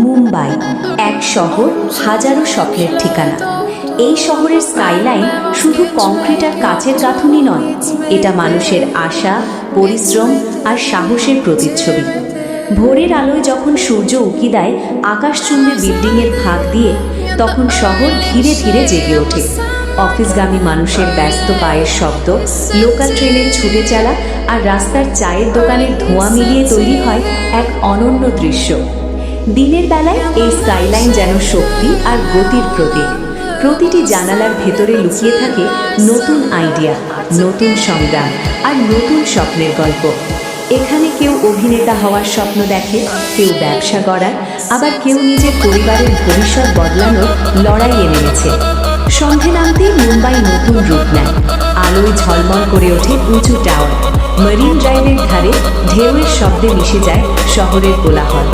মুম্বাই, এক শহর, হাজারো স্বপ্নের ঠিকানা। এই শহরের স্কাইলাইন শুধু কংক্রিট আর কাচের গাঁথুনি নয়, এটা মানুষের আশা, পরিশ্রম আর সাহসের প্রতিচ্ছবি। ভোরের আলোয় যখন সূর্য উঁকি দেয় আকাশচুম্বী বিল্ডিংয়ের ফাঁক দিয়ে, তখন শহর ধীরে ধীরে জেগে ওঠে। অফিসগামী মানুষের ব্যস্ত পায়ের শব্দ, লোকাল ট্রেনের ছুটে চলা আর রাস্তার চায়ের দোকানের ধোঁয়া মিলিয়ে তৈরি হয় এক অনন্য দৃশ্য। দিনের বেলায় এই স্কাইলাইন যেন শক্তি আর গতির প্রতীক। প্রতিটি জানালার ভেতরে লুকিয়ে থাকে নতুন আইডিয়া, নতুন সংগ্রাম আর নতুন স্বপ্নের গল্প। এখানে কেউ অভিনেতা হওয়ার স্বপ্ন দেখে, কেউ ব্যবসা করার, আবার কেউ নিজের পরিবারের ভবিষ্যৎ বদলানোর লড়াইয়ে নেমেছে। সন্ধে নামতেই মুম্বাই নতুন রূপ নেয়। আলোয় ঝলমল করে ওঠে উঁচু টাওয়ার, মেরিন ড্রাইভের ধারে ঢেউয়ের শব্দে মিশে যায় শহরের কোলাহল।